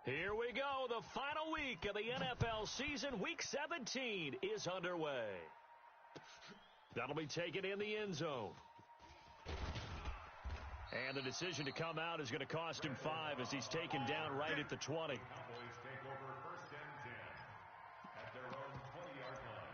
Here we go. The final week of the NFL season. Week 17 is underway. That'll be taken in the end zone. And the decision to come out is going to cost him 5 as he's taken down right at the 20. Cowboys take over 1st and 10 at their own 20-yard line.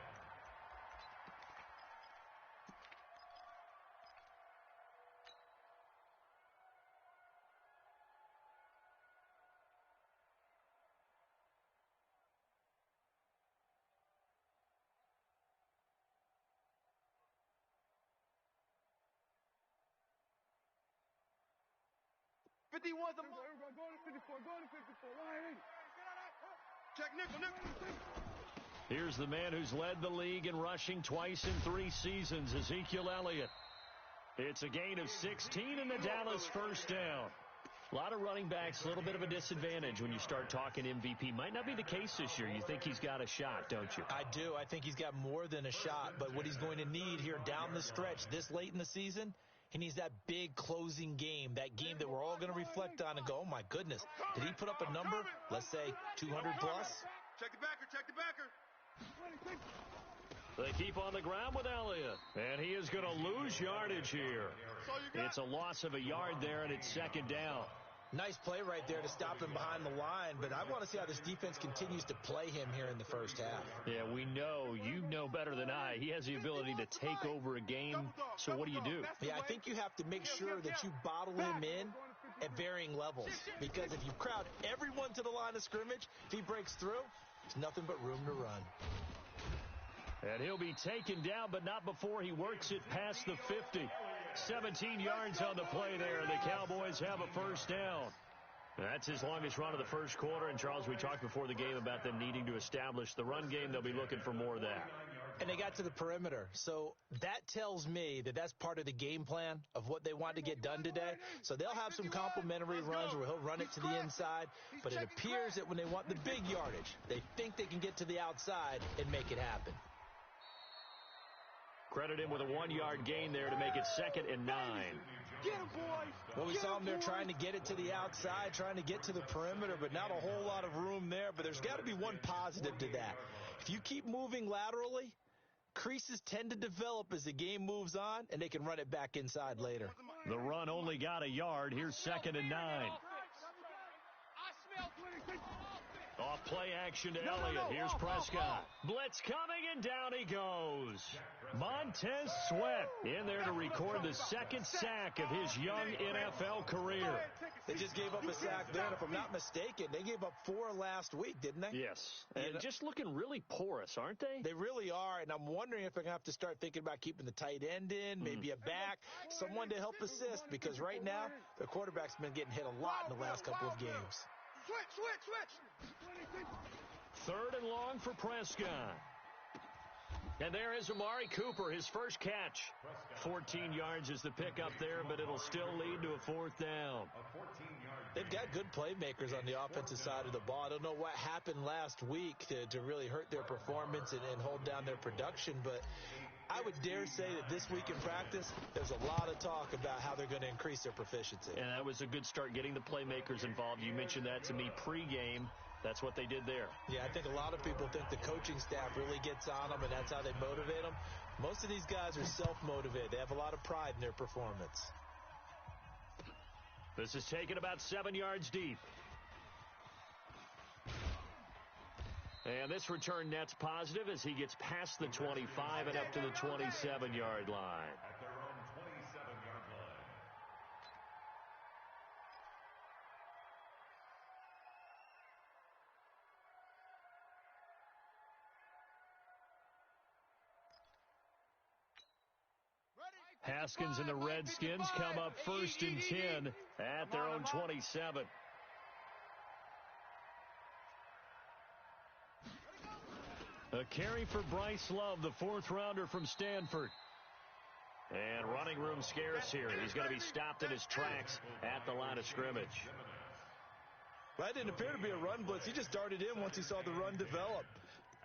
Here's the man who's led the league in rushing twice in 3 seasons, Ezekiel Elliott. It's a gain of 16 in the Dallas first down. A lot of running backs, a little bit of a disadvantage when you start talking MVP. Might not be the case this year. You think he's got a shot, don't you? I do. I think he's got more than a shot. But what he's going to need here down the stretch this late in the season, he needs that big closing game, that game that we're all going to reflect on and go, oh, my goodness, did he put up a number, let's say 200 plus? Check the backer, check the backer. They keep on the ground with Elliott, and he is going to lose yardage here. It's a loss of a yard there, and it's 2nd down. Nice play right there to stop him behind the line, but I want to see how this defense continues to play him here in the first half. Yeah, we know. You know better than I. He has the ability to take over a game, so what do you do? Yeah, I think you have to make sure that you bottle him in at varying levels, because if you crowd everyone to the line of scrimmage, if he breaks through, there's nothing but room to run. And he'll be taken down, but not before he works it past the 50. 17 yards on the play there. The Cowboys have a first down. That's his longest run of the first quarter. And, Charles, we talked before the game about them needing to establish the run game. They'll be looking for more of that. And they got to the perimeter. So that tells me that that's part of the game plan of what they want to get done today. So they'll have some complimentary runs where he'll run it to the inside. But it appears that when they want the big yardage, they think they can get to the outside and make it happen. Credit him with a 1-yard gain there to make it 2nd and 9. Get him, boys. Well, we saw him there trying to get it to the outside, trying to get to the perimeter, but not a whole lot of room there. But there's got to be one positive to that. If you keep moving laterally, creases tend to develop as the game moves on, and they can run it back inside later. The run only got a yard. Here's 2nd and 9. Off play action to Elliott. Here's Prescott. Blitz coming, and down he goes. Montez Sweat in there to record the 2nd sack of his young NFL career. They just gave up a sack there, and if I'm not mistaken, they gave up 4 last week, didn't they? Yes, and just looking really porous, aren't they? They really are, and I'm wondering if they're going to have to start thinking about keeping the tight end in, maybe a back, someone to help assist, because right now, their quarterback's been getting hit a lot in the last couple of games. Switch. 3rd and long for Prescott. And there is Amari Cooper, his first catch. 14 yards is the pickup there, but it'll still lead to a 4th down. They've got good playmakers on the offensive side of the ball. I don't know what happened last week to really hurt their performance and hold down their production, but I would dare say that this week in practice, there's a lot of talk about how they're going to increase their proficiency. And that was a good start, getting the playmakers involved. You mentioned that to me pregame. That's what they did there. Yeah, I think a lot of people think the coaching staff really gets on them, and that's how they motivate them. Most of these guys are self-motivated. They have a lot of pride in their performance. This is taken about 7 yards deep. And this return net's positive as he gets past the 25 and up to the 27-yard line. At their own 27-yard line. Haskins and the Redskins come up 1st and 10 at their own 27. A carry for Bryce Love, the 4th rounder from Stanford. And running room scarce here. He's going to be stopped in his tracks at the line of scrimmage. That didn't appear to be a run blitz. He just darted in once he saw the run develop.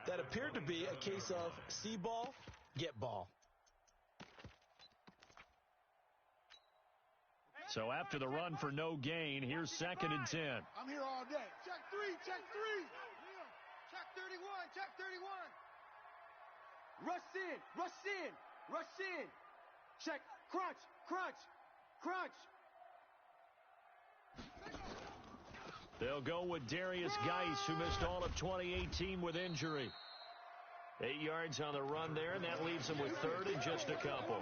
That appeared to be a case of see ball, get ball. So after the run for no gain, here's 2nd and 10. I'm here all day. Check 3, check 3. Check 31, check 31. Rush in, rush in, rush in. Check, crunch, crunch, crunch. They'll go with Darius Geis, who missed all of 2018 with injury. 8 yards on the run there, and that leaves them with 3rd and just a couple.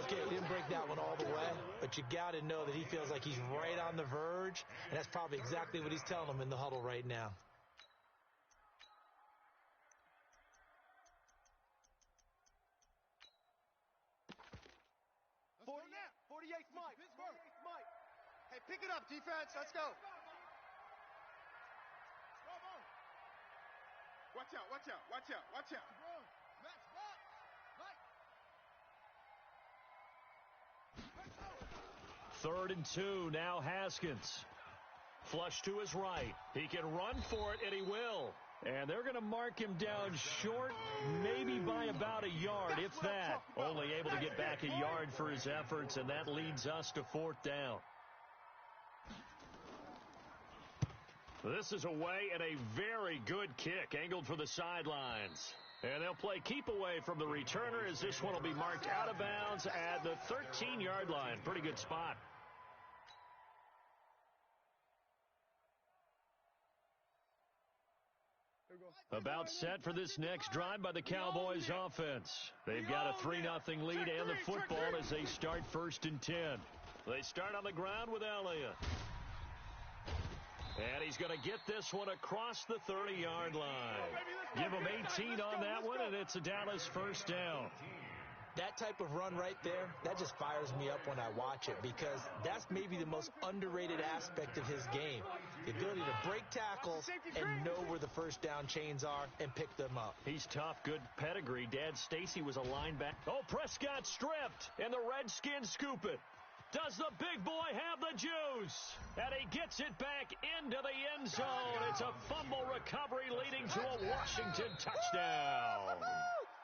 Okay, he didn't break that one all the way, but you got to know that he feels like he's right on the verge, and that's probably exactly what he's telling them in the huddle right now. Let's 48 Mike. 48 Mike. Hey, pick it up, defense. Let's go. Watch out, watch out, watch out, watch out. Max, back. Mike. 3rd and 2, now Haskins. Flush to his right. He can run for it, and he will. And they're going to mark him down short, maybe by about a yard, if that. Only able to get back a yard for his efforts, and that leads us to 4th down. This is away, and a very good kick, angled for the sidelines. And they'll play keep away from the returner, as this one will be marked out of bounds at the 13-yard line. Pretty good spot. About set for this next drive by the Cowboys offense. They've got a 3-0 lead and the football as they start 1st and 10. They start on the ground with Elliott. And he's going to get this one across the 30-yard line. Give him 18 on that one, and it's a Dallas 1st down. That type of run right there, that just fires me up when I watch it, because that's maybe the most underrated aspect of his game. The ability to break tackles and know where the 1st down chains are and pick them up. He's tough, good pedigree. Dad Stacy was a linebacker. Oh, Prescott stripped, and the Redskins scoop it. Does the big boy have the juice? And he gets it back into the end zone. It's a fumble recovery leading to a Washington touchdown.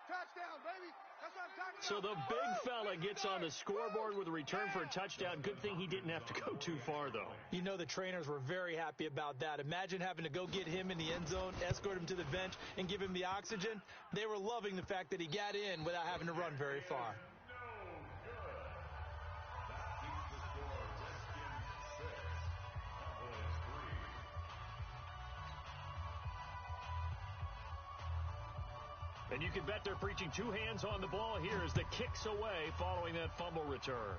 Touchdown, baby. That's what I'm talking about. So the big fella gets on the scoreboard with a return for a touchdown. Good thing he didn't have to go too far, though. You know the trainers were very happy about that. Imagine having to go get him in the end zone, escort him to the bench, and give him the oxygen. They were loving the fact that he got in without having to run very far. And you can bet they're preaching 2 hands on the ball here as the kick's away following that fumble return.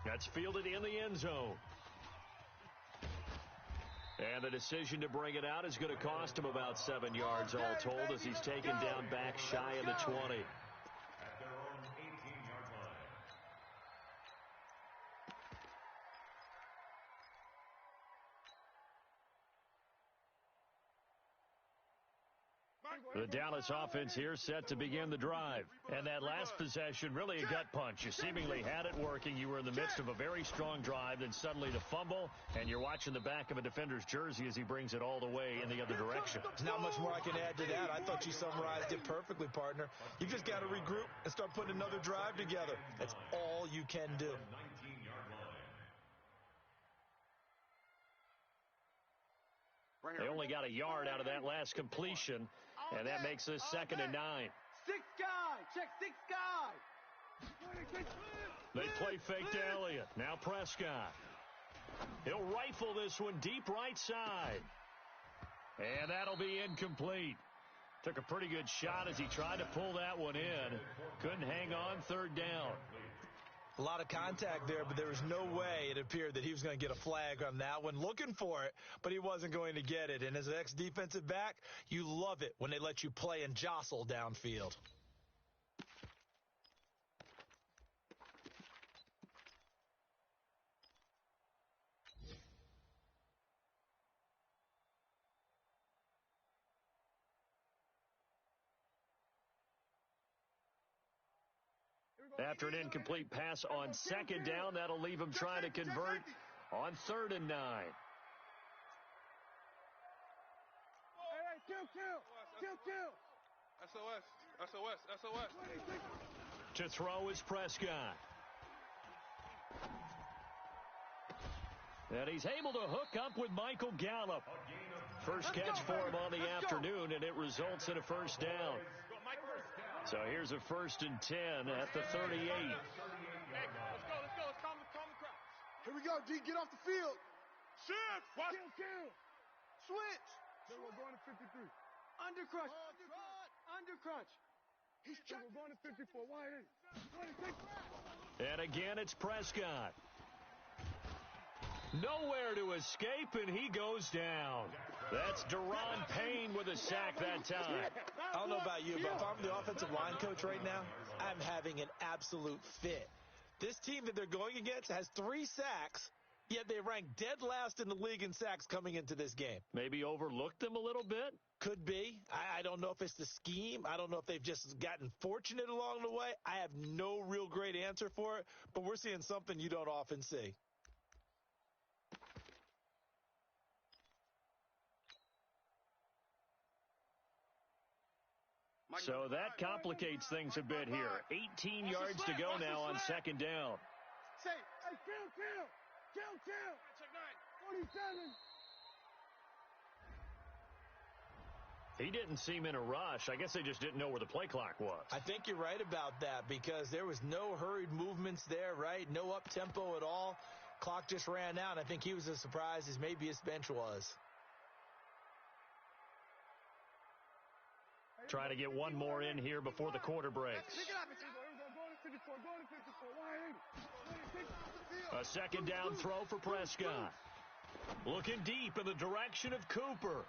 That's fielded in the end zone. And the decision to bring it out is going to cost him about 7 yards all told as he's taken down back shy of the 20. At their own 18-yard line. The Dallas offense here set to begin the drive. And that last possession, really a gut punch. You seemingly had it working. You were in the midst of a very strong drive, then suddenly the fumble, and you're watching the back of a defender's jersey as he brings it all the way in the other direction. There's not much more I can add to that. I thought you summarized it perfectly, partner. You just got to regroup and start putting another drive together. That's all you can do. 19-yard line. They only got a yard out of that last completion, and that makes this 2nd and 9. 6 guy. Check 6 guy. They play fake to Elliott. Now Prescott. He'll rifle this one deep right side. And that'll be incomplete. Took a pretty good shot as he tried to pull that one in. Couldn't hang on, 3rd down. A lot of contact there, but there was no way it appeared that he was going to get a flag on that one. Looking for it, but he wasn't going to get it. And as an ex-defensive back, you love it when they let you play and jostle downfield. After an incomplete pass on 2nd down, that'll leave him trying to convert on 3rd and 9. Kill. SOS. To throw is Prescott. And he's able to hook up with Michael Gallup. First catch for him on the afternoon, and it results in a first down. So here's a 1st and 10 at the 38. Let's go. Let's calm the crowd. Here we go, D. Get off the field. Shift. Kill. Switch. Then we're going to 53. Undercrunch. Undercrunch. He's we're going to 54. Why And again, it's Prescott. Nowhere to escape, and he goes down. That's Deron Payne with a sack that time. I don't know about you, but if I'm the offensive line coach right now, I'm having an absolute fit. This team that they're going against has 3 sacks, yet they rank dead last in the league in sacks coming into this game. Maybe overlooked them a little bit? Could be. I don't know if it's the scheme. I don't know if they've just gotten fortunate along the way. I have no real great answer for it, but we're seeing something you don't often see. So that complicates things a bit here. 18 yards to go now on 2nd down. Say, hey, kill. Check 9. 47. He didn't seem in a rush. I guess they just didn't know where the play clock was. I think you're right about that because there was no hurried movements there, right? No up-tempo at all. Clock just ran out. I think he was as surprised as maybe his bench was. Trying to get one more in here before the quarter breaks. A 2nd down throw for Prescott. Looking deep in the direction of Cooper.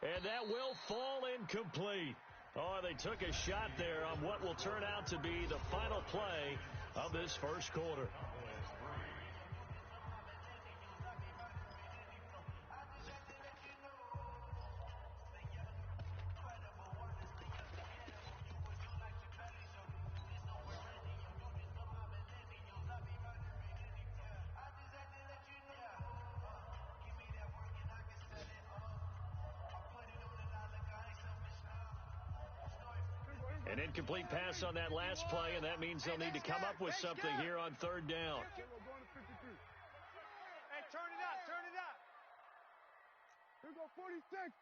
And that will fall incomplete. Oh, they took a shot there on what will turn out to be the final play of this first quarter. An incomplete pass on that last play, and that means they'll need to come up with something here on 3rd down. Hey, turn it up. Here we go, 46.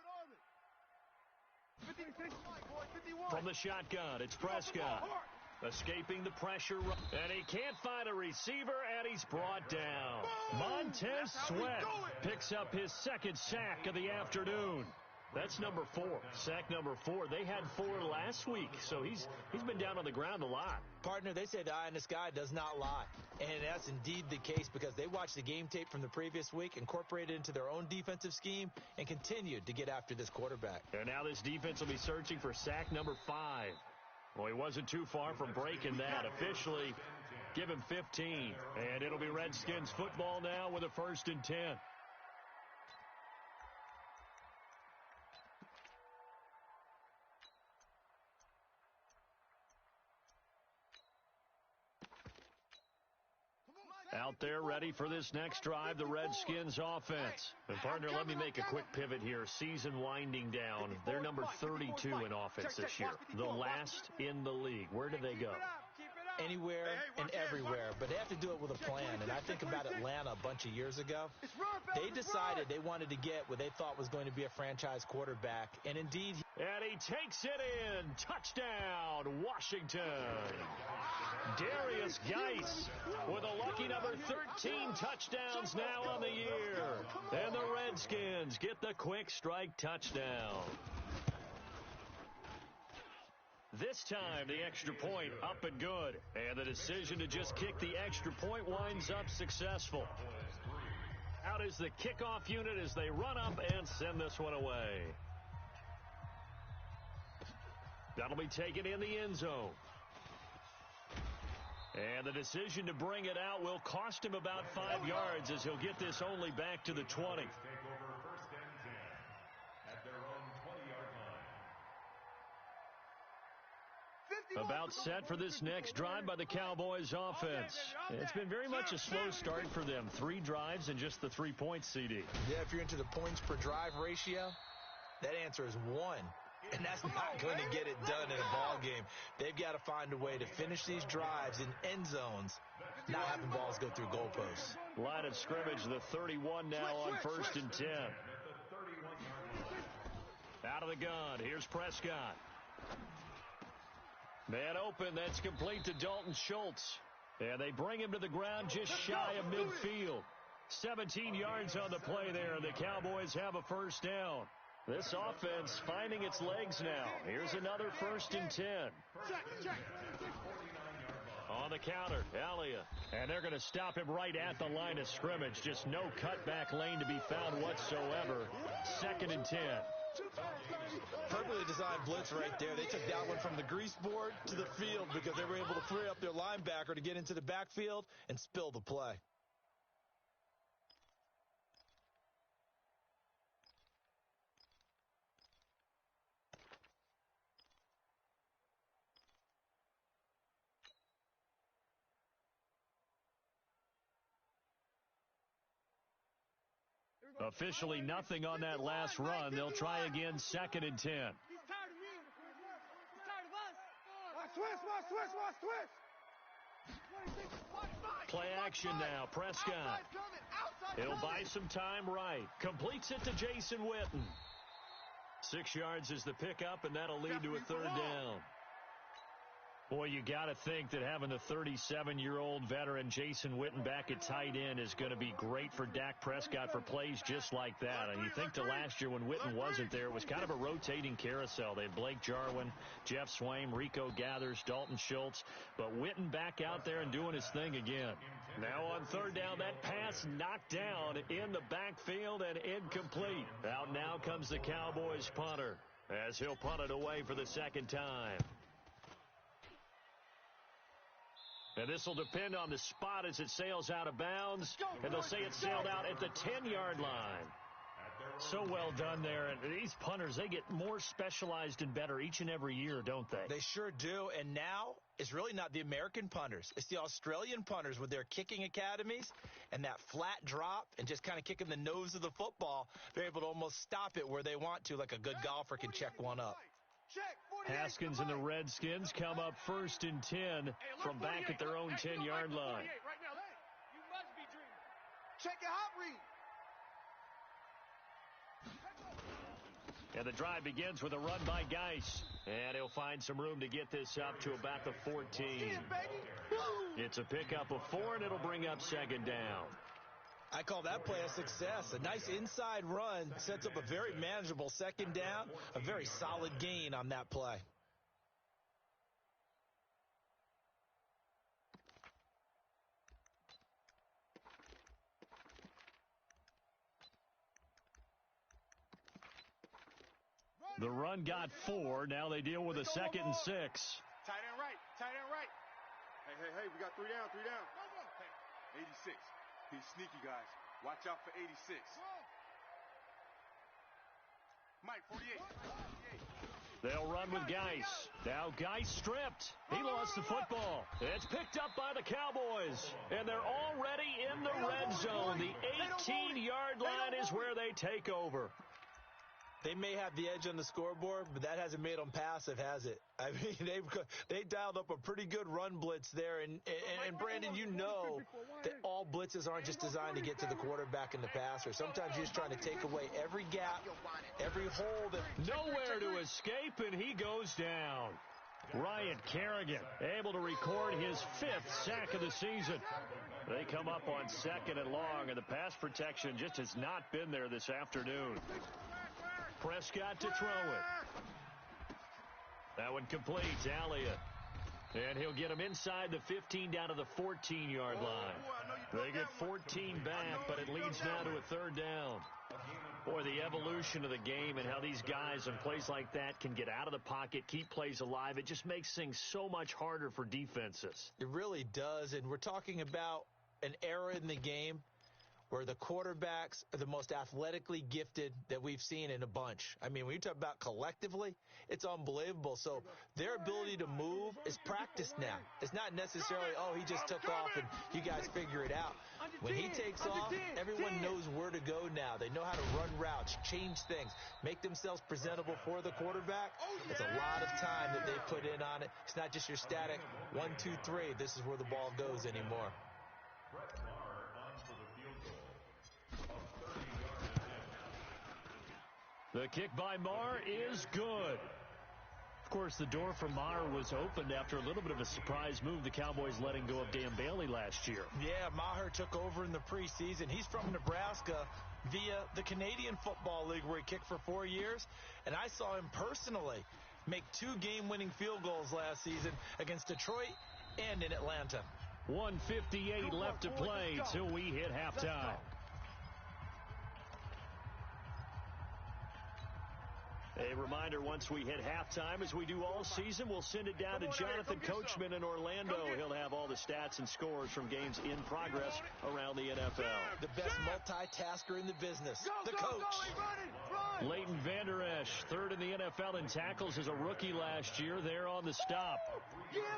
Orbit. 51. From the shotgun, it's Prescott. Escaping the pressure, and he can't find a receiver, and he's brought down. Montez Sweat picks up his 2nd sack of the afternoon. That's number 4, sack number 4. They had 4 last week, so he's been down on the ground a lot. Partner, they say the eye in the sky does not lie, and that's indeed the case because they watched the game tape from the previous week, incorporated it into their own defensive scheme, and continued to get after this quarterback. And now this defense will be searching for sack number 5. Well, he wasn't too far from breaking that. Officially, give him 15, and it'll be Redskins football now with a 1st and 10. Out there ready for this next drive, the Redskins offense. And partner, let me make a quick pivot here. Season winding down. They're number 32 in offense this year. The last in the league. Where do they go? Anywhere and everywhere, but they have to do it with a plan. And I think about Atlanta a bunch of years ago. They decided they wanted to get what they thought was going to be a franchise quarterback, and indeed. And he takes it in. Touchdown, Washington. Darius Geis with a lucky number 13 touchdowns now on the year. And the Redskins get the quick strike touchdown. This time, the extra point up and good. And the decision to just kick the extra point winds up successful. Out is the kickoff unit as they run up and send this one away. That'll be taken in the end zone. And the decision to bring it out will cost him about 5 yards as he'll get this only back to the 20. Take over 1st and 10 at their own 20-yard line. About set for this next drive by the Cowboys offense. It's been very much a slow start for them. 3 drives and just the 3 points, CD. Yeah, if you're into the points per drive ratio, that answer is 1. And that's not going to get it done in a ball game. They've got to find a way to finish these drives in end zones not having balls go through goalposts. Line of scrimmage, the 31 now on 1st and 10. Out of the gun, here's Prescott. Man open, that's complete to Dalton Schultz. And they bring him to the ground just shy of midfield. 17 yards on the play there, and the Cowboys have a first down. This offense finding its legs now. Here's another 1st and 10. On the counter, Elliott. And they're going to stop him right at the line of scrimmage. Just no cutback lane to be found whatsoever. 2nd and 10. Perfectly designed blitz right there. They took that one from the grease board to the field because they were able to free up their linebacker to get into the backfield and spill the play. Officially nothing on that last run. They'll try again, 2nd and 10. He's tired of me. He's tired of us. Watch twist. Play action now, Prescott. He'll buy some time right. Completes it to Jason Witten. 6 yards is the pickup, and that'll lead to a 3rd down. Boy, you got to think that having the 37-year-old veteran Jason Witten back at tight end is going to be great for Dak Prescott for plays just like that. And you think to last year when Witten wasn't there, it was kind of a rotating carousel. They had Blake Jarwin, Jeff Swaim, Rico Gathers, Dalton Schultz. But Witten back out there and doing his thing again. Now on 3rd down, that pass knocked down in the backfield and incomplete. Out now comes the Cowboys punter as he'll punt it away for the 2nd time. And this will depend on the spot as it sails out of bounds. And they'll say it sailed out at the 10-yard line. So well done there. And these punters, they get more specialized and better each and every year, don't they? They sure do. And now it's really not the American punters. It's the Australian punters with their kicking academies and that flat drop and just kind of kicking the nose of the football. They're able to almost stop it where they want to, like a good golfer can check one up. Haskins and the Redskins come up 1st and 10 from back at their own 10-yard line. You must be dreaming. Check your hot read. And the drive begins with a run by Geis. And he'll find some room to get this up to about the 14. It's a pickup of 4, and it'll bring up 2nd down. I call that play a success. A nice inside run sets up a very manageable 2nd down, a very solid gain on that play. The run got 4. Now they deal with a 2nd and 6. Tight end right. Hey, we got 3 down. 86. He's sneaky, guys. Watch out for 86. Mike, 48. They'll run with Geis. Now Geis stripped. He lost the football. It's picked up by the Cowboys. And they're already in the red zone. The 18-yard line is where they take over. They may have the edge on the scoreboard, but that hasn't made them passive, has it? I mean, they dialed up a pretty good run blitz there. And Brandon, you know that all blitzes aren't just designed to get to the quarterback and the passer. Sometimes you're just trying to take away every gap, every hole. Nowhere to escape, and he goes down. Ryan Kerrigan able to record his 5th sack of the season. They come up on 2nd and long, and the pass protection just has not been there this afternoon. Prescott to throw it. That one completes. Elliott. And he'll get him inside the 15 down to the 14-yard line. They get 14 back, but it leads now to a 3rd down. Boy, the evolution of the game and how these guys on plays like that can get out of the pocket, keep plays alive, it just makes things so much harder for defenses. It really does, and we're talking about an era in the game where the quarterbacks are the most athletically gifted that we've seen in a bunch. I mean, when you talk about collectively, it's unbelievable. So their ability to move is practiced now. It's not necessarily, oh, he just took off and you guys figure it out. When he takes off, everyone knows where to go now. They know how to run routes, change things, make themselves presentable for the quarterback. It's a lot of time that they put in on it. It's not just your static 1, 2, 3. This is where the ball goes anymore. The kick by Marr is good. Of course, the door for Marr was opened after a little bit of a surprise move, the Cowboys letting go of Dan Bailey last year. Yeah, Maher took over in the preseason. He's from Nebraska via the Canadian Football League, where he kicked for 4 years. And I saw him personally make 2 game-winning field goals last season against Detroit and in Atlanta. 1:58 left to play till we hit halftime. A reminder, once we hit halftime, as we do all season, we'll send it down to Jonathan Coachman in Orlando. He'll have all the stats and scores from games in progress around the NFL. The best multitasker in the business, the coach. Leighton Vander Esch, third in the NFL in tackles as a rookie last year. There on the stop.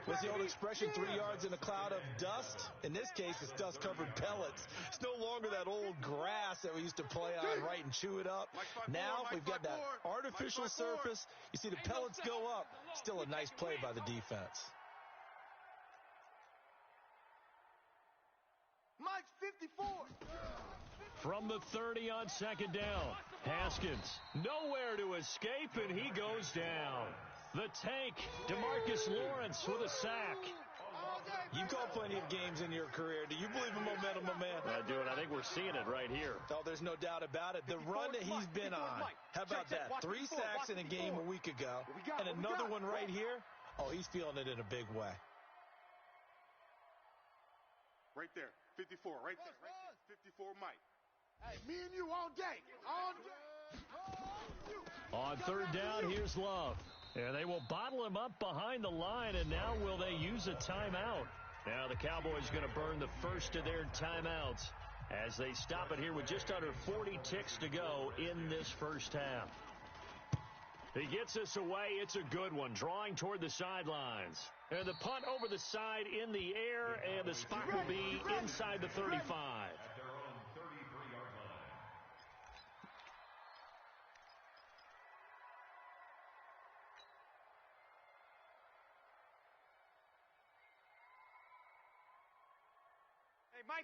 What's the old expression, 3 yards in a cloud of dust? In this case, it's dust-covered pellets. It's no longer that old grass that we used to play on, right, and chew it up. Now we've got that artificial surface. You see the pellets go up. Still a nice play by the defense. Mike's 54. From the 30 on second down, Haskins nowhere to escape, and he goes down. The tank, DeMarcus Lawrence with a sack. You've called plenty of games in your career. Do you believe in momentum, my man? I do, and I think we're seeing it right here. Oh, there's no doubt about it. The run that he's been on. How about that? 3 sacks in a game a week ago, and another one right here. Oh, he's feeling it in a big way. Right there, 54, right there. 54, Mike. Hey, me and you all day. On third down, here's Love. And they will bottle him up behind the line, and now will they use a timeout? Now the Cowboys going to burn the first of their timeouts as they stop it here with just under 40 ticks to go in this first half. He gets us away. It's a good one, drawing toward the sidelines. And the punt over the side in the air, and the spot will be inside the 35.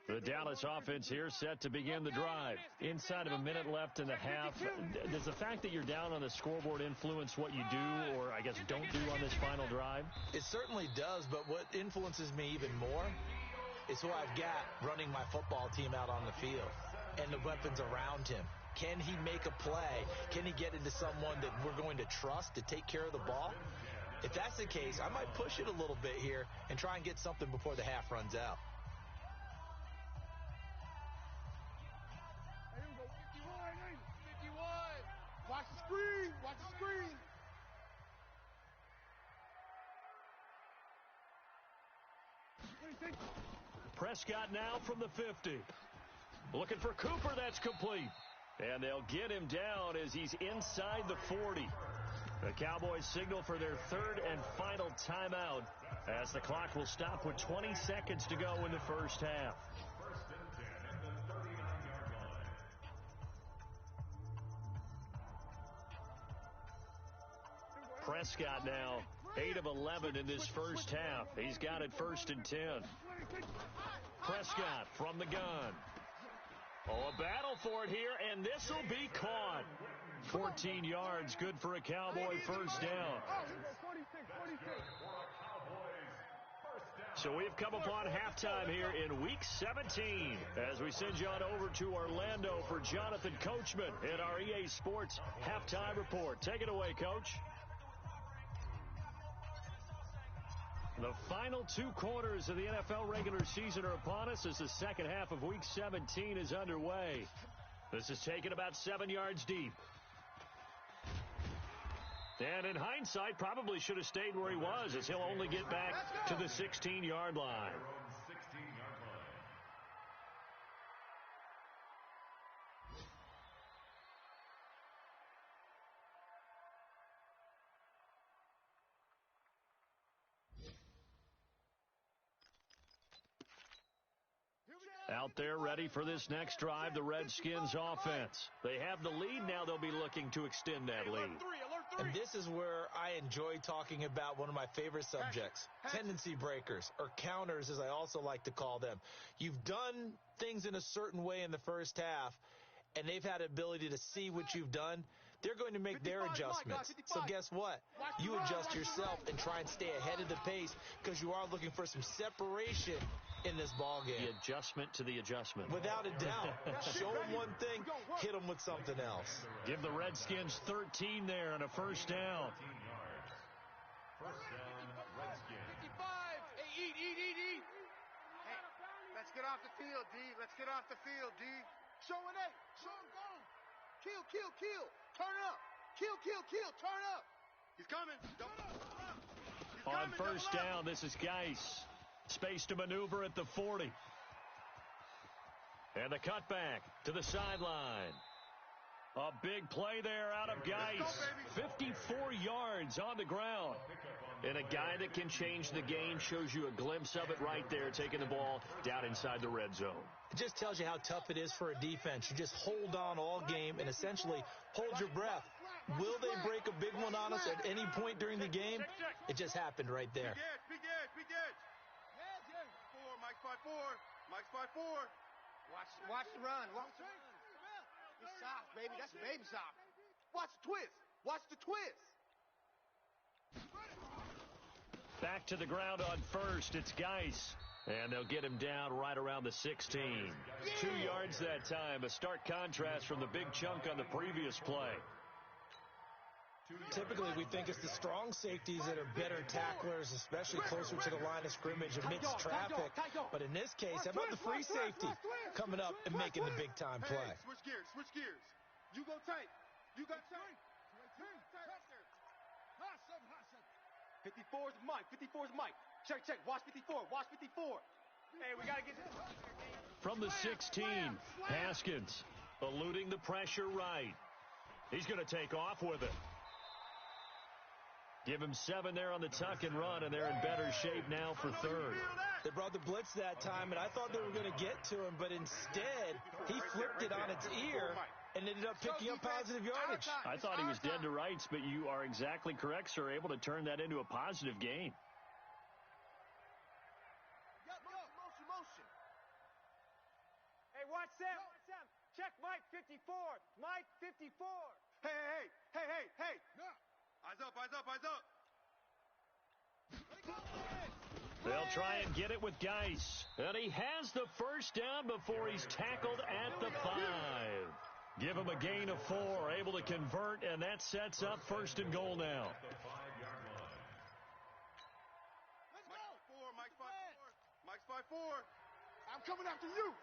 The Dallas offense here set to begin the drive. Inside of a minute left in the half. Does the fact that you're down on the scoreboard influence what you do, or I guess don't do on this final drive? It certainly does, but what influences me even more is who I've got running my football team out on the field and the weapons around him. Can he make a play? Can he get into someone that we're going to trust to take care of the ball? If that's the case, I might push it a little bit here and try and get something before the half runs out. Watch the screen. Watch the screen. Prescott now from the 50. Looking for Cooper. That's complete. And they'll get him down as he's inside the 40. The Cowboys signal for their third and final timeout as the clock will stop with 20 seconds to go in the first half. Prescott now 8 of 11 in this first half. He's got it 1st and 10. Prescott from the gun. Oh, a battle for it here, and this will be caught. 14 yards, good for a Cowboy first down. So we've come upon halftime here in Week 17 as we send you on over to Orlando for Jonathan Coachman in our EA Sports Halftime Report. Take it away, Coach. The final 2 quarters of the NFL regular season are upon us as the second half of Week 17 is underway. This is taken about 7 yards deep. And in hindsight, probably should have stayed where he was, as he'll only get back to the 16-yard line. Out there ready for this next drive, the Redskins offense. They have the lead. Now they'll be looking to extend that lead. Alert And this is where I enjoy talking about one of my favorite subjects, tendency breakers, or counters, as I also like to call them. You've done things in a certain way in the first half, and they've had ability to see what you've done. They're going to make their adjustments. So guess what? You adjust yourself and try and stay ahead of the pace because you are looking for some separation in this ball game. The adjustment to the adjustment. Without a doubt. Show them one thing, hit them with something else. Give the Redskins 13 there and a first down. First down, Redskins. 55. Hey, eat. Hey, let's get off the field, D. Let's get off the field, D. Show an 8. Show him go. Kill. Turn up. Kill. Turn up. He's coming. On first down, this is Geis. Space to maneuver at the 40. And the cutback to the sideline. A big play there out of Geis. 54 yards on the ground. And a guy that can change the game shows you a glimpse of it right there, taking the ball down inside the red zone. It just tells you how tough it is for a defense. You just hold on all game and essentially hold your breath. Will they break a big one on us at any point during the game? It just happened right there. Big edge. Mike's 5-4. Watch the run. It's soft, baby. That's baby soft. Watch the twist. Back to the ground on first. It's Geis. And they'll get him down right around the 16. 2 yards that time. A stark contrast from the big chunk on the previous play. Typically, we think it's the strong safeties that are better tacklers, especially closer to the line of scrimmage amidst traffic. But in this case, how about the free safety coming up and making the big-time play? Hey, switch gears. You go tight. You got tight. 54's Mike. Check. Watch 54. Hey, we got to get this. From the 16, Haskins eluding the pressure right. He's going to take off with it. Give him 7 there on the tuck and run, and they're in better shape now for third. They brought the blitz that time, and I thought they were going to get to him, but instead, he flipped it on its ear and ended up picking up positive yardage. I thought he was dead to rights, but you are exactly correct, sir, able to turn that into a positive gain. Motion. Hey, watch them. Check Mike 54. Mike 54. Hey. Eyes up. They'll try and get it with Geis. And he has the first down before he's tackled at the 5. Give him a gain of 4, able to convert, and that sets up first and goal now. Mike's 5-4. I'm coming after you.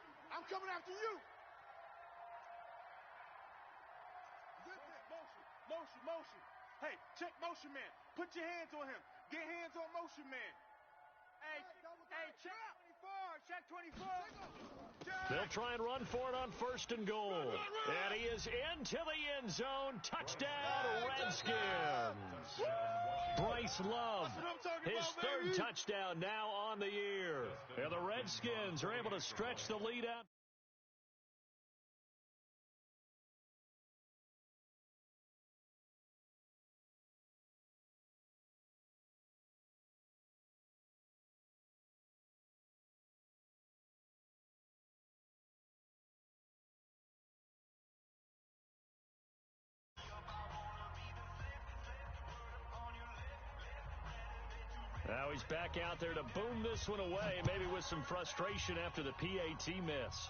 Motion. Hey, check motion man. Put your hands on him. Get hands on motion man. Hey, check 24. They'll try and run for it on first and goal. And he is into the end zone. Touchdown, Redskins. Bryce Love, his third touchdown now on the year. And the Redskins are able to stretch the lead out. Now he's back out there to boom this one away, maybe with some frustration after the PAT miss.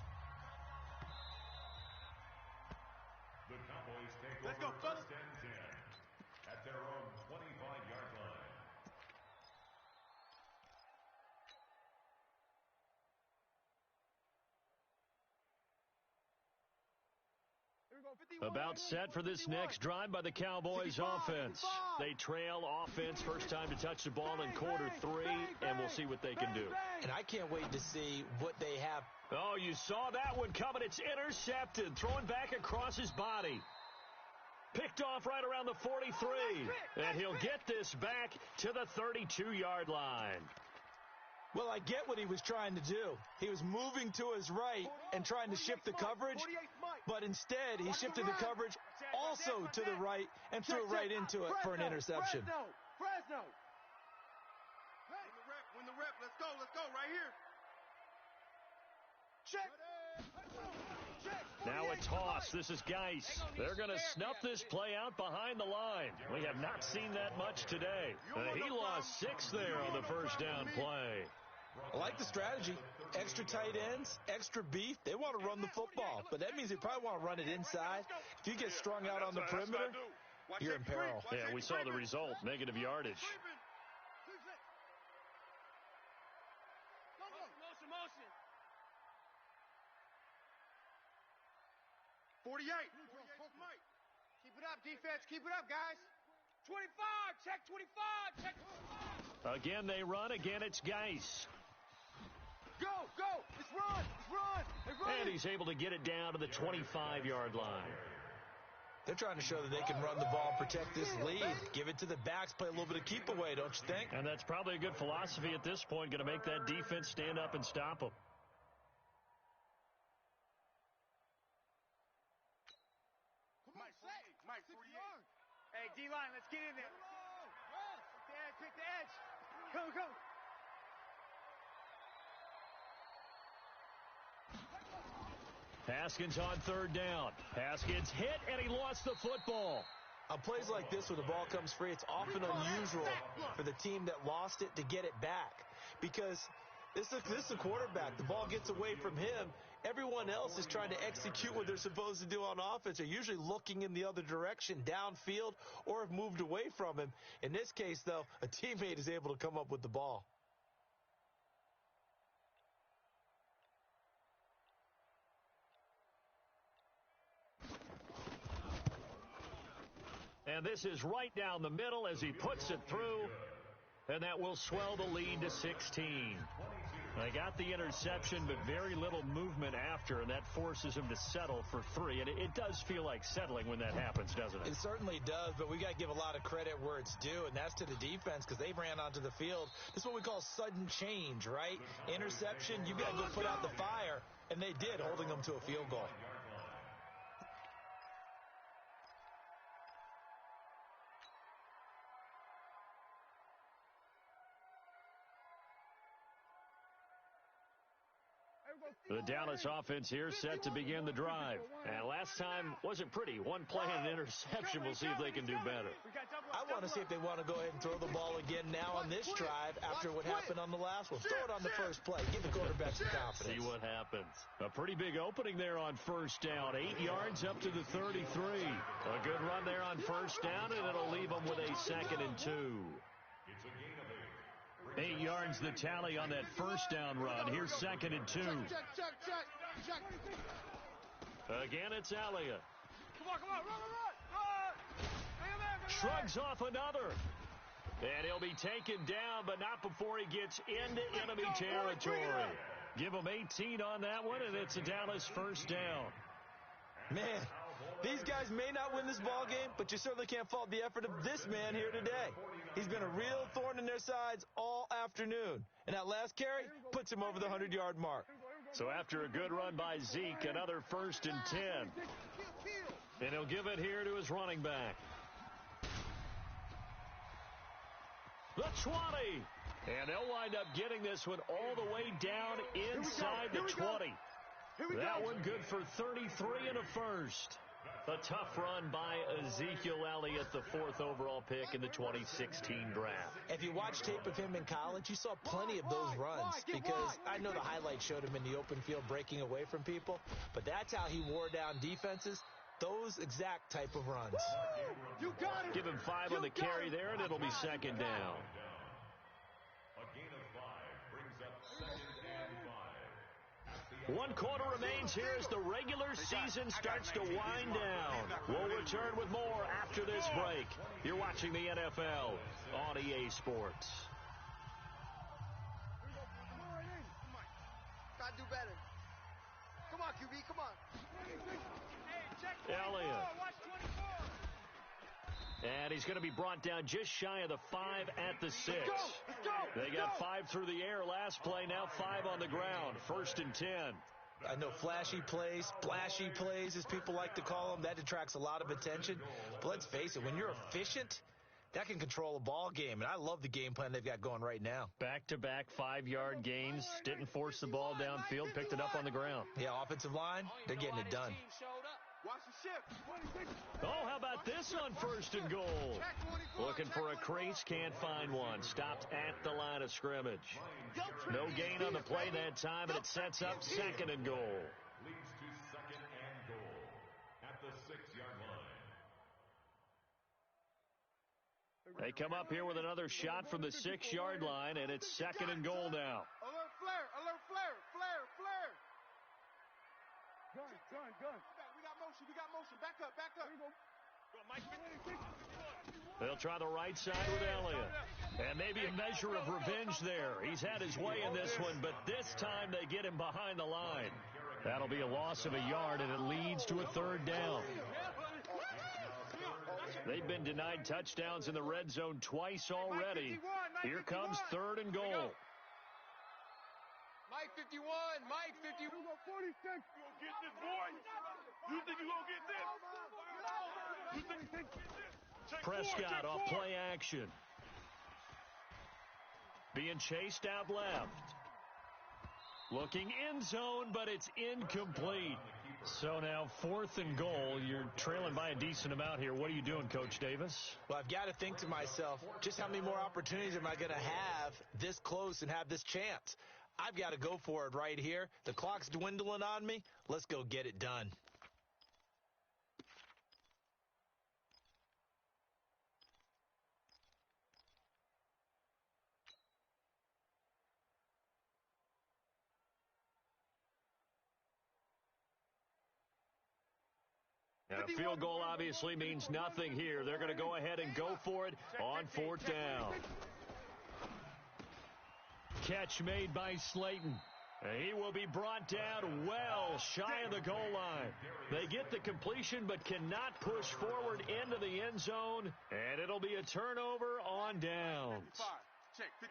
The Cowboys take Let's over go, fellas. first and 10 at their own 25-yard line. About set for this next drive by the Cowboys offense. They trail offense first time to touch the ball in quarter 3, and we'll see what they can do. And I can't wait to see what they have. Oh, you saw that one coming. It's intercepted. Throwing back across his body. Picked off right around the 43. And he'll get this back to the 32-yard line. Well, I get what he was trying to do. He was moving to his right and trying to shift the coverage. But instead, he shifted the coverage also to the right and threw right into it for an interception. Fresno. Win the rep. Let's go right here. Check. Now a toss. This is Geis. They're going to snuff this play out behind the line. We have not seen that much today. He lost 6 there on the first down play. I like the strategy. Extra tight ends, extra beef. They want to run the football, but that means they probably want to run it inside. If you get strung out on the perimeter, you're in peril. Yeah, we saw the result, negative yardage. Motion. 48. Keep it up, defense. Keep it up, guys. 25. Check 25. Check 25. Again, they run. Again, it's Geis. Go. Let's run. And he's able to get it down to the 25-yard line. They're trying to show that they can run the ball and protect this lead. Give it to the backs, play a little bit of keep away, don't you think? And that's probably a good philosophy at this point, going to make that defense stand up and stop them. Mike, 48. Hey, D-line, let's get in there. Pick the edge. Go. Haskins on third down. Haskins hit, and he lost the football. On plays like this, where the ball comes free, it's often unusual for the team that lost it to get it back. Because this is a quarterback. The ball gets away from him. Everyone else is trying to execute what they're supposed to do on offense. They're usually looking in the other direction, downfield, or have moved away from him. In this case, though, a teammate is able to come up with the ball. And this is right down the middle as he puts it through. And that will swell the lead to 16. They got the interception, but very little movement after, and that forces him to settle for 3. And it does feel like settling when that happens, doesn't it? It certainly does, but we got to give a lot of credit where it's due, and that's to the defense because they ran onto the field. This is what we call sudden change, right? Interception, you got to go put out the fire, and they did, holding them to a field goal. The Dallas offense here set to begin the drive. And last time wasn't pretty. One play and an interception. We'll see if they can do better. I want to see if they want to go ahead and throw the ball again now on this drive after what happened on the last one. Throw it on the first play. Give the quarterback some confidence. See what happens. A pretty big opening there on first down. 8 yards up to the 33. A good run there on first down, and it'll leave them with a 2nd and 2. 8 yards the tally on that first down run. Here's 2nd and 2. Check. Again, it's Elliott. Come on, run. Shrugs off another. And he'll be taken down, but not before he gets into enemy territory. Give him 18 on that one, and it's a Dallas first down. Man, these guys may not win this ball game, but you certainly can't fault the effort of this man here today. He's been a real thorn in their sides all afternoon. And that last carry puts him over the 100-yard mark. So after a good run by Zeke, another 1st and 10. And he'll give it here to his running back. The 20. And they'll wind up getting this one all the way down inside the 20. That one good for 33 and a first. A tough run by Ezekiel Elliott, the 4th overall pick in the 2016 draft. If you watch tape of him in college, you saw plenty of those runs because I know the highlights showed him in the open field breaking away from people, but that's how he wore down defenses, those exact type of runs. You got it. Give him 5 on the carry there, and it'll be 2nd down. A gain of 5 brings up 2nd and 5. 1 quarter remains here as the regular season starts to wind down. We'll return with more after this break. You're watching the NFL on EA Sports. Gotta do better. Come on, QB, come on. Hey, check 24. Elliott. Watch 24. And he's going to be brought down just shy of the 5 at the 6. Let's go. They got 5 through the air last play, now 5 on the ground. 1st and 10. I know flashy plays, splashy plays, as people like to call them, that attracts a lot of attention. But let's face it, when you're efficient, that can control a ball game. And I love the game plan they've got going right now. Back-to-back 5-yard gains. Didn't force the ball downfield. Picked it up on the ground. Yeah, offensive line, they're getting it done. Watch the shift. Oh, how about this on 1st and goal? Looking for a crease, can't find one. Stopped at the line of scrimmage. No gain on the play that time, and it sets up 2nd and goal. Leads to 2nd and goal at the 6-yard line. They come up here with another shot from the 6-yard line, and it's 2nd and goal now. Alert flare, alert flare, flare, flare. Gun. We got motion. Back up. They'll try the right side with Elliott. And maybe a measure of revenge there. He's had his way in this one, but this time they get him behind the line. That'll be a loss of a yard, and it leads to a 3rd down. They've been denied touchdowns in the red zone twice already. Here comes 3rd and goal. Mike 51, Mike 51. You gonna get this, boy? You think you gonna get this? Prescott off play action. Being chased out left. Looking end zone, but it's incomplete. So now 4th and goal. You're trailing by a decent amount here. What are you doing, Coach Davis? Well, I've got to think to myself, just how many more opportunities am I going to have this close and have this chance? I've got to go for it right here. The clock's dwindling on me. Let's go get it done. And a field goal obviously means nothing here. They're going to go ahead and go for it on 4th down. Catch made by Slayton. He will be brought down well shy of the goal line. They get the completion but cannot push forward into the end zone, and it'll be a turnover on downs.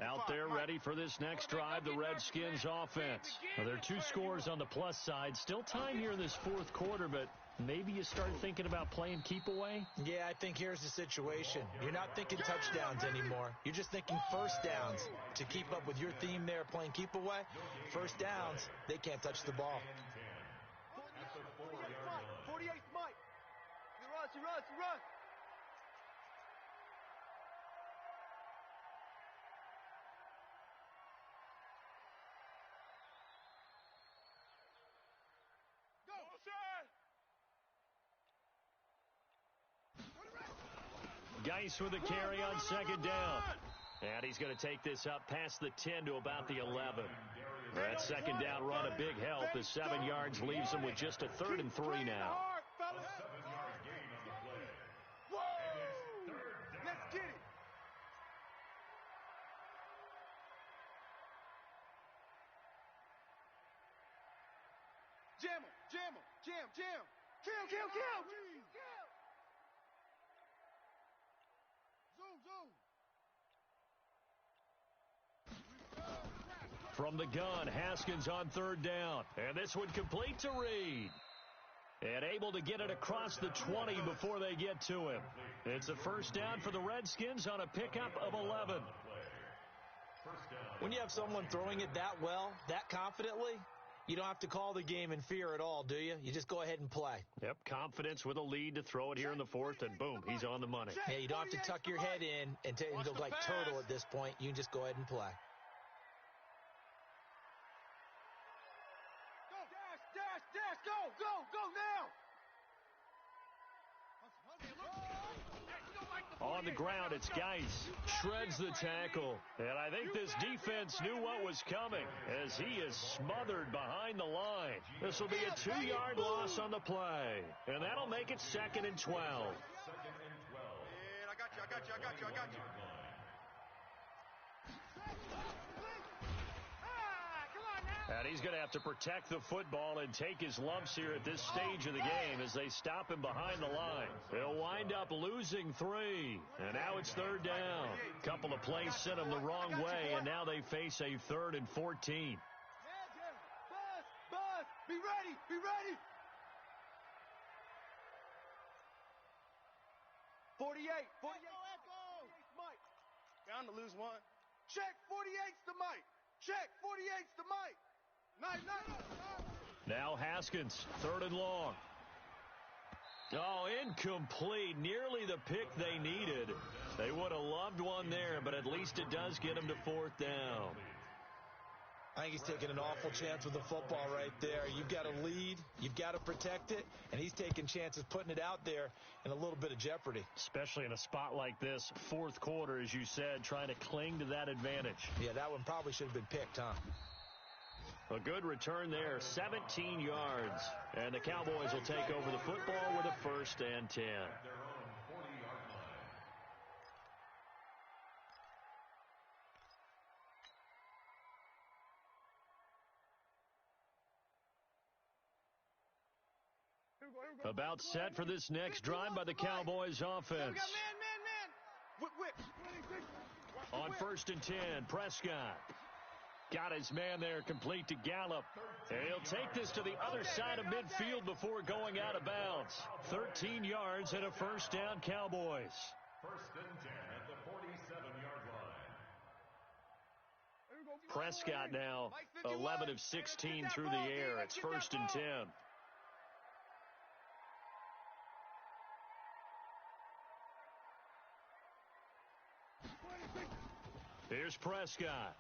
Out there ready for this next drive, the Redskins offense. Well, there are 2 scores on the plus side. Still time here in this 4th quarter, but maybe you start thinking about playing keep away? Yeah, I think here's the situation. You're not thinking touchdowns anymore. You're just thinking 1st downs. To keep up with your theme there, playing keep away, 1st downs, they can't touch the ball. 48 Mike. He runs. Geis with the carry on 2nd down. And he's going to take this up past the 10 to about the 11. That 2nd down run a big help as 7 yards leaves him with just a 3rd and 3 now. A 7-yard gain on the play. And it's 3rd down. Let's get it. Jam him. Kill. Zoom. From the gun, Haskins on 3rd down. And this one complete to Reed. And able to get it across the 20 before they get to him. It's a 1st down for the Redskins on a pickup of 11. When you have someone throwing it that well, that confidently, you don't have to call the game in fear at all, do you? You just go ahead and play. Yep, confidence with a lead to throw it here in the 4th, and boom, he's on the money. Yeah, you don't have to tuck your head in and go like turtle at this point. You can just go ahead and play. Dash, go now! On the ground, it's Geis. Shreds the tackle. And I think this defense knew what was coming as he is smothered behind the line. This will be a 2-yard loss on the play. And that'll make it 2nd and 12. 2nd and 12. And I got you. And he's going to have to protect the football and take his lumps here at this stage of the game as they stop him behind the line. They'll wind up losing 3. And now it's 3rd down. Couple of plays sent them the wrong way, and now they face a 3rd and 14. Buzz, Be ready! Be ready! 48. 48. Mike. Down to lose one. Check. 48's the Mike. Check. 48's the Mike. Night. Now Haskins, 3rd and long. Oh, incomplete. Nearly the pick they needed. They would have loved one there, but at least it does get them to 4th down. I think he's taking an awful chance with the football right there. You've got to lead. You've got to protect it. And he's taking chances putting it out there in a little bit of jeopardy. Especially in a spot like this, 4th quarter, as you said, trying to cling to that advantage. Yeah, that one probably should have been picked, huh? A good return there, 17 yards. And the Cowboys will take over the football with a 1st and 10. At their own 40-yard line. About set for this next drive by the Cowboys offense. Man. Whip. On 1st and 10, Prescott. Got his man there, complete to Gallup. And he'll take this to the other side of midfield before going out of bounds. 13 yards and a 1st down, Cowboys. 1st and 10 at the 47-yard line. Prescott now 11 of 16 through the air. It's 1st and 10. Here's Prescott.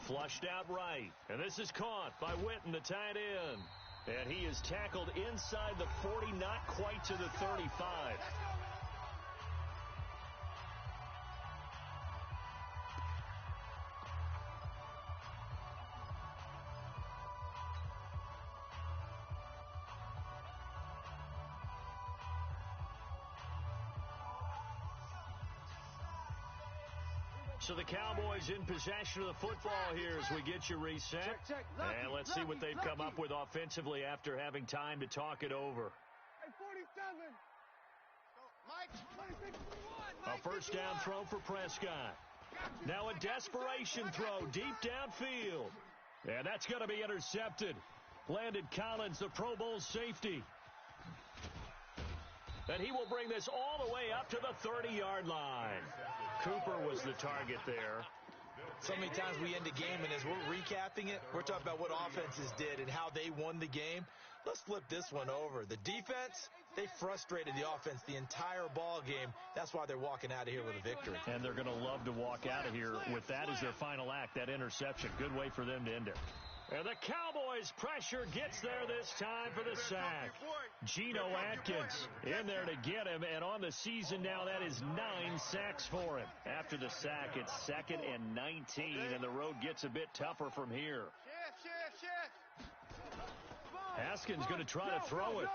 Flushed out right. And this is caught by Witten, the tight end. And he is tackled inside the 40, not quite to the 35. So the Cowboys in possession of the football here as we get you reset. Check. And let's see what they've come up with offensively after having time to talk it over. Hey, 47. Mike. A 1st down throw for Prescott. Now a desperation throw deep downfield. And that's going to be intercepted. Landon Collins, the Pro Bowl safety. And he will bring this all the way up to the 30-yard line. Cooper was the target there. So many times we end a game, and as we're recapping it, we're talking about what offenses did and how they won the game. Let's flip this one over. The defense, they frustrated the offense the entire ball game. That's why they're walking out of here with a victory. And they're going to love to walk out of here with that as their final act, that interception. Good way for them to end it. And the Cowboys' pressure gets there this time for the sack. Geno Atkins in there to get him, and on the season now, that is 9 sacks for him. After the sack, it's 2nd and 19, and the road gets a bit tougher from here. Haskins going to try to throw it.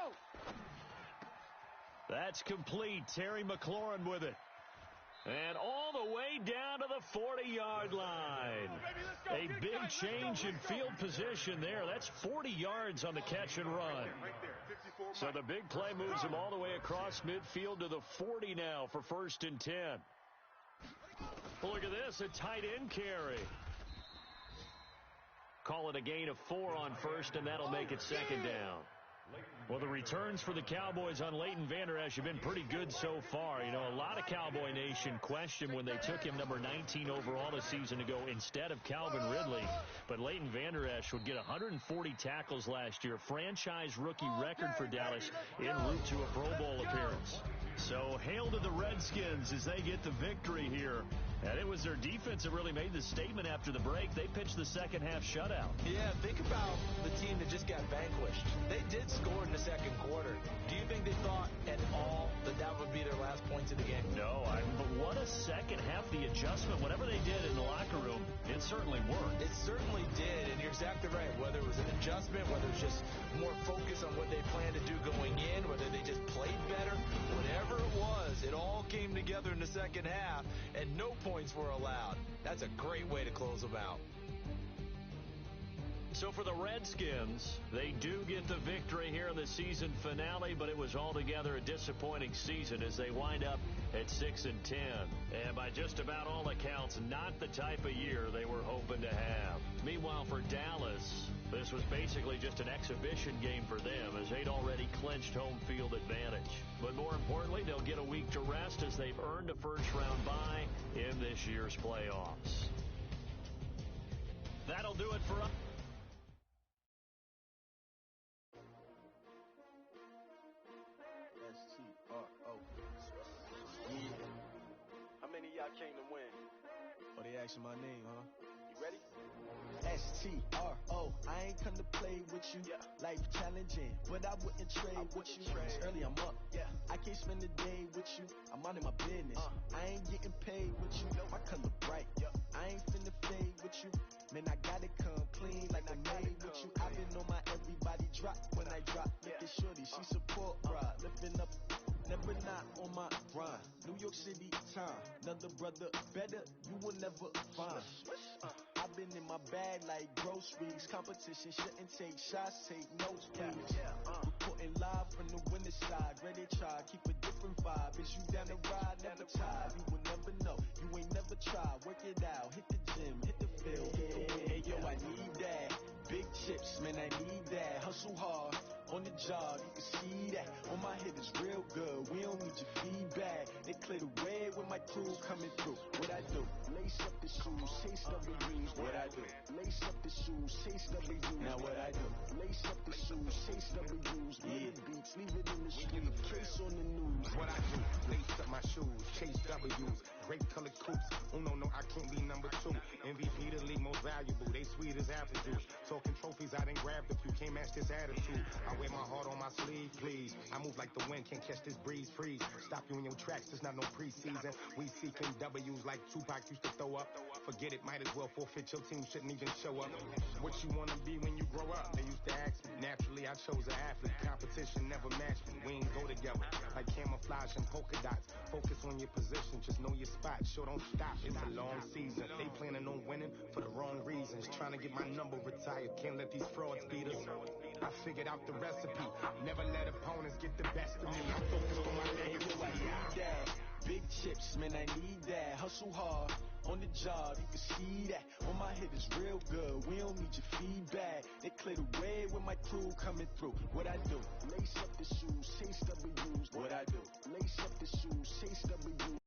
That's complete. Terry McLaurin with it. And all the way down to the 40-yard line. A big change in field position there. That's 40 yards on the catch and run. So the big play moves him all the way across midfield to the 40 now for 1st and 10. Look at this, a tight end carry. Call it a gain of 4 on 1st, and that'll make it 2nd down. Well, the returns for the Cowboys on Leighton Vander Esch have been pretty good so far. You know, a lot of Cowboy Nation questioned when they took him number 19 overall a season ago instead of Calvin Ridley. But Leighton Vander Esch would get 140 tackles last year, franchise rookie record for Dallas, en route to a Pro Bowl appearance. So hail to the Redskins as they get the victory here. And it was their defense that really made the statement after the break. They pitched the second half shutout. Yeah, think about the team that just got vanquished. They did score in the second quarter. Do you think they thought at all that that would be their last points of the game? No, but what a second half, the adjustment, whatever they did in the locker room, it certainly worked. It certainly did, and you're exactly right. Whether it was an adjustment, whether it was just more focus on what they planned to do going in, whether they just played better, whatever it was, it all came together in the second half, and no points were allowed. That's a great way to close them out. So for the Redskins, they do get the victory here in the season finale, but it was altogether a disappointing season as they wind up at 6-10. And by just about all accounts, not the type of year they were hoping to have. Meanwhile, for Dallas, this was basically just an exhibition game for them as they'd already clinched home field advantage. But more importantly, they'll get a week to rest as they've earned a first-round bye in this year's playoffs. That'll do it for us. How many of y'all came to win? Oh, they asking my name, huh? You ready? STRO, I ain't come to play with you. Yeah. Life challenging, but I wouldn't trade with you. It's early, I'm up. Yeah. I can't spend the day with you. I'm out of my business. I ain't getting paid with you. My color bright. Yeah. I ain't finna fade with you. Man, I gotta come clean like I made with you. I've been on my everybody drop when I drop. Look at shorty, she support, bruh. Lifting up. Never not on my grind. New York City time. Another brother better, you will never find. I've been in my bag like groceries. Competition shouldn't take shots, take notes, please. Reporting live from the winning side. Ready to try, keep a different vibe. Is you down the ride, never tired. You will never know, you ain't never tried. Work it out, hit the gym, hit the field. Hey yo, I need that. Big chips, man, I need that. Hustle hard. On the job, you can see that. On my head is real good. We don't need your feedback. They clear the way with my crew coming through. What I do? Lace up the shoes, chase W's. What I do? Lace up the shoes, chase W's. Now what I do? Lace up the shoes, chase W's. Yeah. Beats, leave it in the street. Case on the news. What I do? Lace up my shoes, chase W's. Great colored coops. No, I can't be number 2. MVP the league most valuable. They sweet as apple juice. Talking trophies, I done grabbed a few. Can't match this attitude. I wear my heart on my sleeve, please. I move like the wind, can't catch this breeze, freeze. Stop you in your tracks, there's not no preseason. We seeking W's like Tupac used to throw up. Forget it, might as well forfeit, your team shouldn't even show up. What you wanna be when you grow up? They used to ask me. Naturally, I chose an athlete. Competition never matched me. We ain't go together like camouflage and polka dots. Focus on your position, just know your spot. Sure, don't stop, it's a long season. They planning on winning for the wrong reasons. Trying to get my number retired, can't let these frauds beat us. I figured out the recipe. Never let opponents get the best of me. I'm focused on my legacy. I need that. Big chips, man, I need that. Hustle hard. On the job, you can see that. On my head is real good. We don't need your feedback. They clear the way with my crew coming through. What I do? Lace up the shoes, chase W's. What I do? Lace up the shoes, chase W's.